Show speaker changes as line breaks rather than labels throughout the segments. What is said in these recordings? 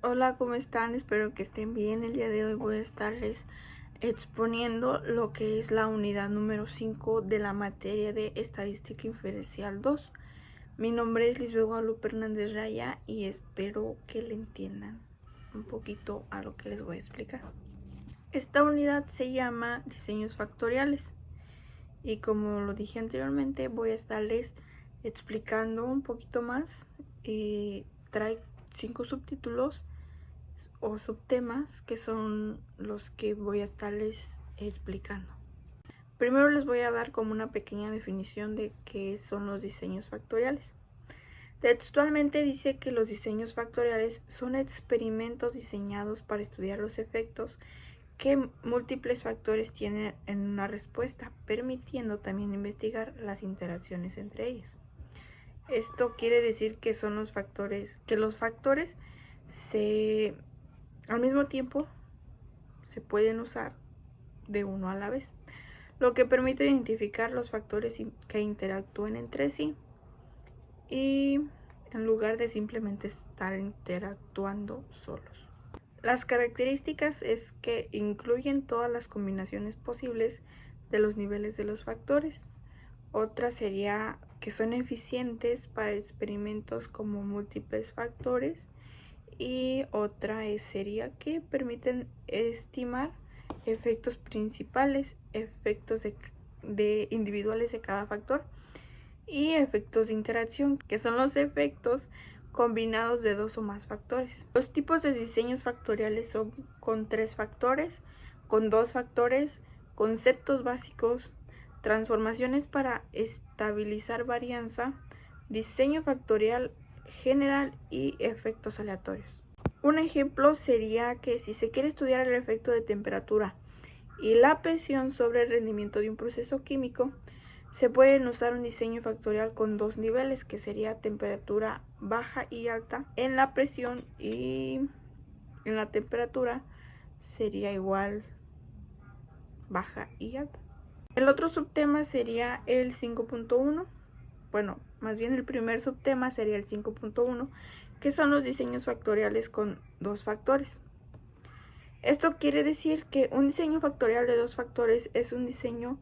Hola, ¿cómo están? Espero que estén bien. El día de hoy voy a estarles exponiendo lo que es la unidad número 5 de la materia de Estadística Inferencial 2. Mi nombre es Lisbeth Guadalupe Hernández Raya y espero que le entiendan un poquito a lo que les voy a explicar. Esta unidad se llama Diseños Factoriales y como lo dije anteriormente voy a estarles explicando un poquito más. Trae 5 subtítulos o subtemas que son los que voy a estarles explicando. Primero les voy a dar como una pequeña definición de qué son los diseños factoriales. Textualmente dice que los diseños factoriales son experimentos diseñados para estudiar los efectos que múltiples factores tienen en una respuesta, permitiendo también investigar las interacciones entre ellas. Esto quiere decir que son los factores al mismo tiempo se pueden usar de uno a la vez, lo que permite identificar los factores que interactúen entre sí y en lugar de simplemente estar interactuando solos. Las características es que incluyen todas las combinaciones posibles de los niveles de los factores. Otra sería que son eficientes para experimentos como múltiples factores. Y otra sería que permiten estimar efectos principales, efectos de individuales de cada factor y efectos de interacción, que son los efectos combinados de dos o más factores. Los tipos de diseños factoriales son con 3 factores, con 2 factores, conceptos básicos, transformaciones para estabilizar varianza, diseño factorial general y efectos aleatorios. Un ejemplo sería que si se quiere estudiar el efecto de temperatura y la presión sobre el rendimiento de un proceso químico, se pueden usar un diseño factorial con 2 niveles, que sería temperatura baja y alta en la presión, y en la temperatura sería igual baja y alta. El otro subtema sería el 5.1. Bueno, más bien el primer subtema sería el 5.1, que son los diseños factoriales con 2 factores. Esto quiere decir que un diseño factorial de 2 factores es un diseño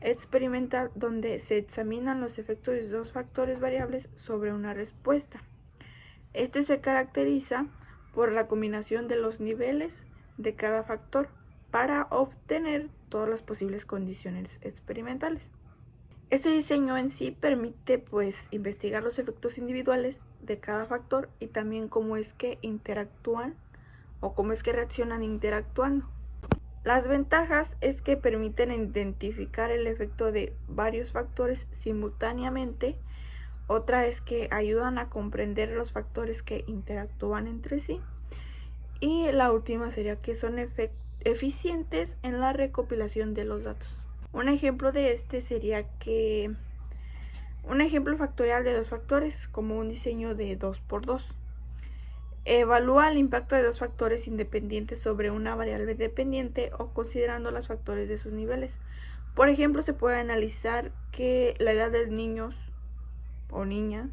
experimental donde se examinan los efectos de 2 factores variables sobre una respuesta. Este se caracteriza por la combinación de los niveles de cada factor para obtener todas las posibles condiciones experimentales. Este diseño en sí permite investigar los efectos individuales de cada factor y también cómo es que interactúan o cómo es que reaccionan interactuando. Las ventajas es que permiten identificar el efecto de varios factores simultáneamente. Otra es que ayudan a comprender los factores que interactúan entre sí. Y la última sería que son eficientes en la recopilación de los datos. Un ejemplo de este sería que un ejemplo factorial de 2 factores, como un diseño de 2×2. Evalúa el impacto de 2 factores independientes sobre una variable dependiente o considerando los factores de sus niveles. Por ejemplo, se puede analizar que la edad de niños o niñas,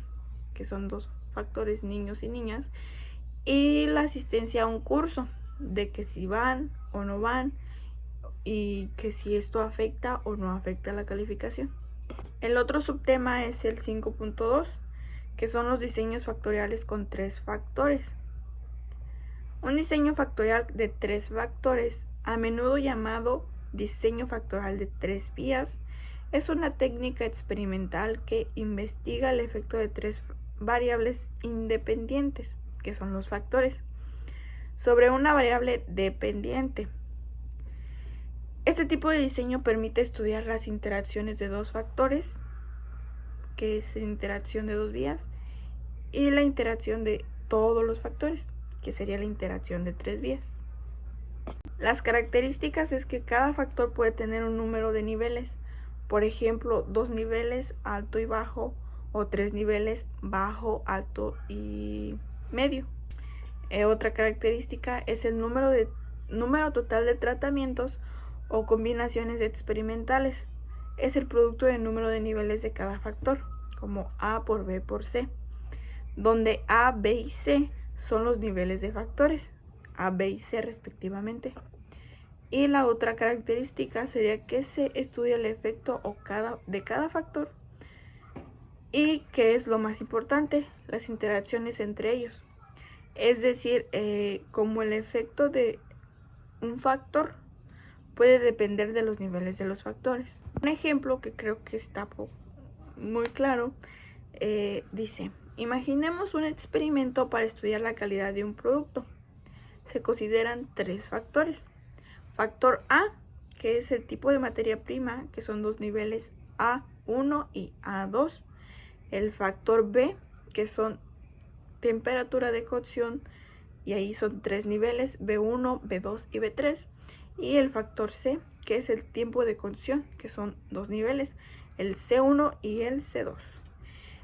que son 2 factores, niños y niñas, y la asistencia a un curso, de que si van o no van, y que si esto afecta o no afecta la calificación. El otro subtema es el 5.2, que son los diseños factoriales con 3 factores. Un diseño factorial de 3 factores, a menudo llamado diseño factorial de 3 vías, es una técnica experimental que investiga el efecto de 3 variables independientes, que son los factores, sobre una variable dependiente. Este tipo de diseño permite estudiar las interacciones de 2 factores, que es interacción de 2 vías, y la interacción de todos los factores, que sería la interacción de 3 vías. Las características es que cada factor puede tener un número de niveles, por ejemplo, 2 niveles, alto y bajo, o 3 niveles, bajo, alto y medio. Otra característica es el número total de tratamientos o combinaciones experimentales. Es el producto del número de niveles de cada factor, como A por B por C, donde A, B y C son los niveles de factores, A, B y C respectivamente. Y la otra característica sería que se estudia el efecto de cada factor y, que es lo más importante, las interacciones entre ellos. Es decir, como el efecto de un factor puede depender de los niveles de los factores. Un ejemplo que creo que está muy claro, dice: imaginemos un experimento para estudiar la calidad de un producto. Se consideran tres factores. Factor A, que es el tipo de materia prima, que son dos niveles A1 y A2. El factor B, que son temperatura de cocción, y ahí son tres niveles, B1, B2 y B3. Y el factor C, que es el tiempo de cocción, que son dos niveles, el C1 y el C2.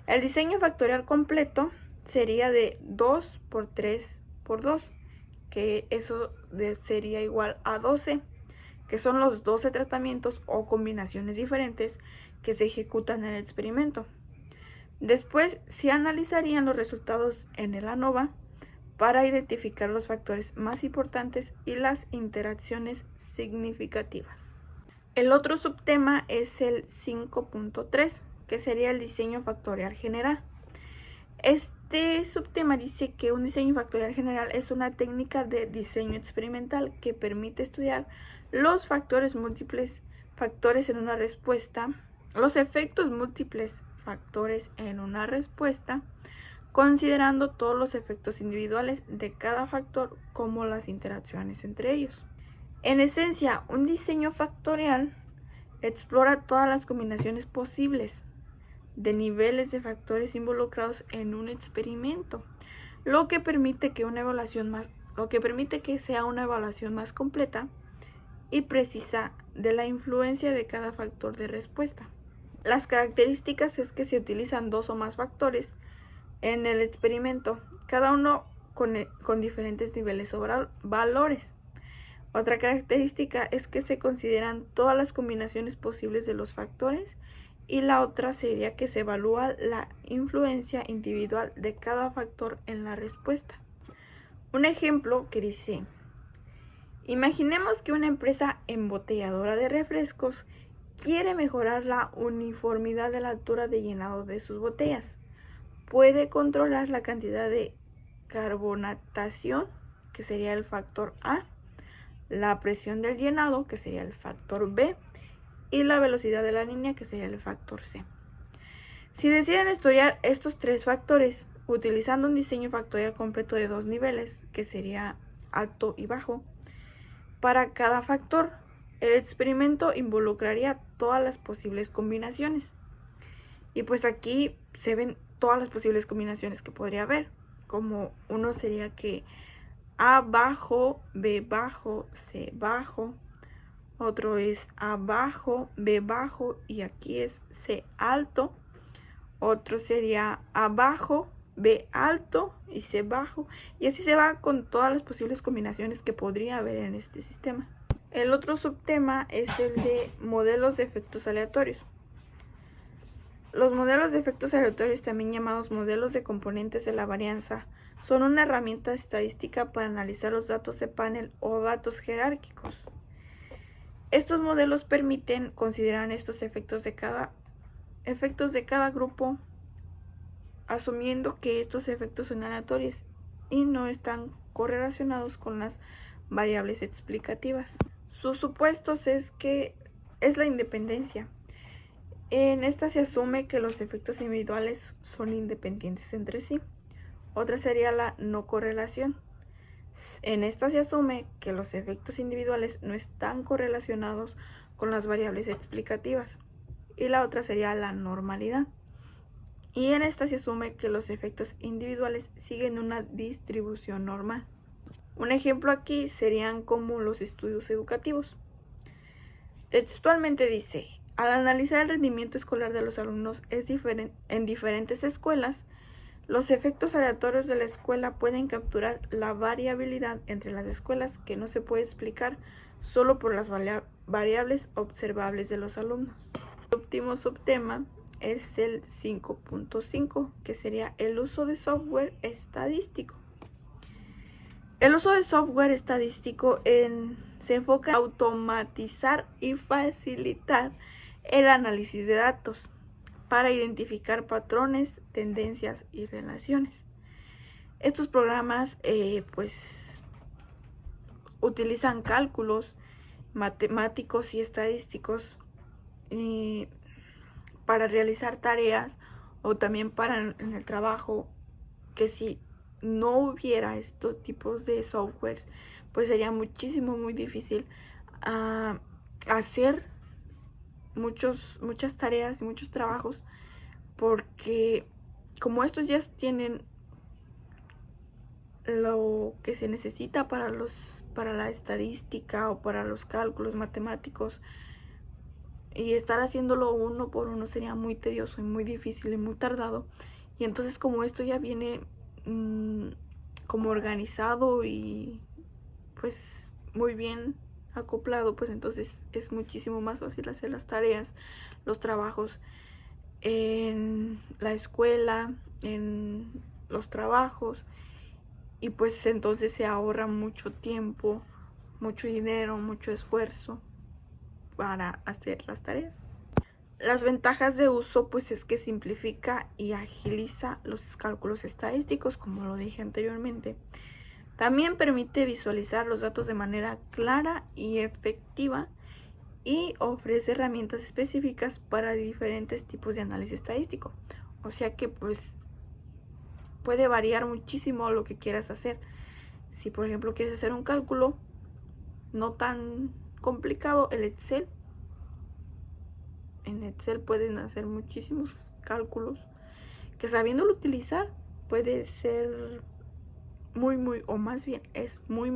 El diseño factorial completo sería de 2 por 3 por 2, que eso sería igual a 12, que son los 12 tratamientos o combinaciones diferentes que se ejecutan en el experimento. Después se analizarían los resultados en el ANOVA para identificar los factores más importantes y las interacciones significativas. El otro subtema es el 5.3, que sería el diseño factorial general. Este subtema dice que un diseño factorial general es una técnica de diseño experimental que permite estudiar los en una respuesta, los efectos múltiples factores en una respuesta, considerando todos los efectos individuales de cada factor como las interacciones entre ellos. En esencia, un diseño factorial explora todas las combinaciones posibles de niveles de factores involucrados en un experimento, lo que permite que sea una evaluación más completa y precisa de la influencia de cada factor de respuesta. Las características es que se utilizan dos o más factores en el experimento, cada uno con diferentes niveles o valores. Otra característica es que se consideran todas las combinaciones posibles de los factores, y la otra sería que se evalúa la influencia individual de cada factor en la respuesta. Un ejemplo que dice: imaginemos que una empresa embotelladora de refrescos quiere mejorar la uniformidad de la altura de llenado de sus botellas. Puede controlar la cantidad de carbonatación, que sería el factor A, la presión del llenado, que sería el factor B, y la velocidad de la línea, que sería el factor C. Si deciden estudiar estos tres factores utilizando un diseño factorial completo de dos niveles, que sería alto y bajo, para cada factor, el experimento involucraría todas las posibles combinaciones. Y pues aquí se ven todas las posibles combinaciones que podría haber, como uno sería que A bajo, B bajo, C bajo. Otro es A bajo, B bajo y aquí es C alto. Otro sería A bajo, B alto y C bajo. Y así se va con todas las posibles combinaciones que podría haber en este sistema. El otro subtema es el de modelos de efectos aleatorios. Los modelos de efectos aleatorios, también llamados modelos de componentes de la varianza, son una herramienta estadística para analizar los datos de panel o datos jerárquicos. Estos modelos permiten considerar estos efectos de cada grupo, asumiendo que estos efectos son aleatorios y no están correlacionados con las variables explicativas. Sus supuestos es la independencia. En esta se asume que los efectos individuales son independientes entre sí. Otra sería la no correlación. En esta se asume que los efectos individuales no están correlacionados con las variables explicativas. Y la otra sería la normalidad. Y en esta se asume que los efectos individuales siguen una distribución normal. Un ejemplo aquí serían como los estudios educativos. Textualmente dice: al analizar el rendimiento escolar de los alumnos en diferentes escuelas, los efectos aleatorios de la escuela pueden capturar la variabilidad entre las escuelas que no se puede explicar solo por las variables observables de los alumnos. El último subtema es el 5.5, que sería el uso de software estadístico. El uso de software estadístico se enfoca en automatizar y facilitar el análisis de datos para identificar patrones, tendencias y relaciones. Estos programas pues utilizan cálculos matemáticos y estadísticos para realizar tareas o también para en el trabajo, que si no hubiera estos tipos de softwares, pues sería muy difícil hacer muchas tareas y muchos trabajos, porque como estos ya tienen lo que se necesita para la estadística o para los cálculos matemáticos, y estar haciéndolo uno por uno sería muy tedioso y muy difícil y muy tardado. Y entonces, como esto ya viene como organizado y pues muy bien acoplado, pues entonces es muchísimo más fácil hacer las tareas, los trabajos en la escuela, en los trabajos, y pues entonces se ahorra mucho tiempo, mucho dinero, mucho esfuerzo para hacer las tareas. Las ventajas de uso pues es que simplifica y agiliza los cálculos estadísticos, como lo dije anteriormente. También permite visualizar los datos de manera clara y efectiva, y ofrece herramientas específicas para diferentes tipos de análisis estadístico. O sea que pues puede variar muchísimo lo que quieras hacer. Si por ejemplo quieres hacer un cálculo no tan complicado, en Excel pueden hacer muchísimos cálculos que, sabiéndolo utilizar, puede ser o más bien es muy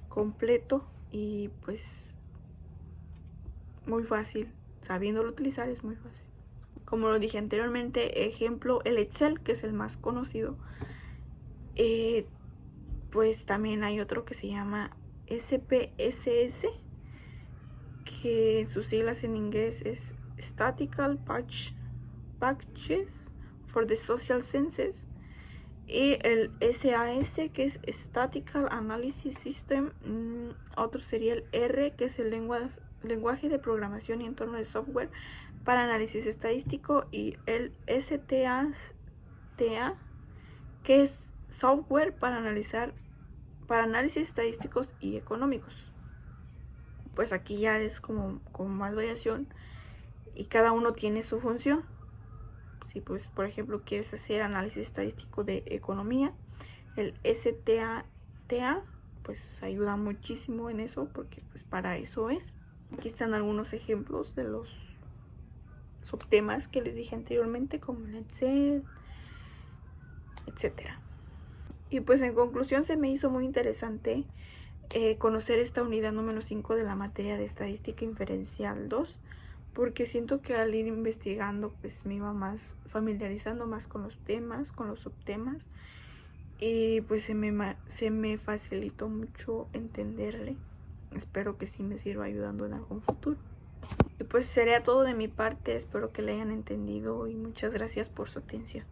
completo, y pues muy fácil. Sabiéndolo utilizar es muy fácil. Como lo dije anteriormente, ejemplo, el Excel, que es el más conocido. Pues también hay otro que se llama SPSS, que en sus siglas en inglés es Statistical Packages for the Social Sciences, y el SAS, que es Statistical Analysis System. Otro sería el R, que es el lenguaje de programación y entorno de software para análisis estadístico, y el STAA, que es software para análisis estadísticos y económicos. Pues aquí ya es como más variación, y cada uno tiene su función. Si pues por ejemplo quieres hacer análisis estadístico de economía, el STAA pues ayuda muchísimo en eso, porque pues para eso es. Aquí están algunos ejemplos de los subtemas que les dije anteriormente, como el Excel, etcétera. Y pues en conclusión, se me hizo muy interesante conocer esta unidad número 5 de la materia de estadística inferencial 2, porque siento que al ir investigando pues me iba familiarizando más con los temas, con los subtemas, y pues se me facilitó mucho entenderle. Espero que sí me sirva ayudando en algún futuro. Y pues sería todo de mi parte, espero que le hayan entendido y muchas gracias por su atención.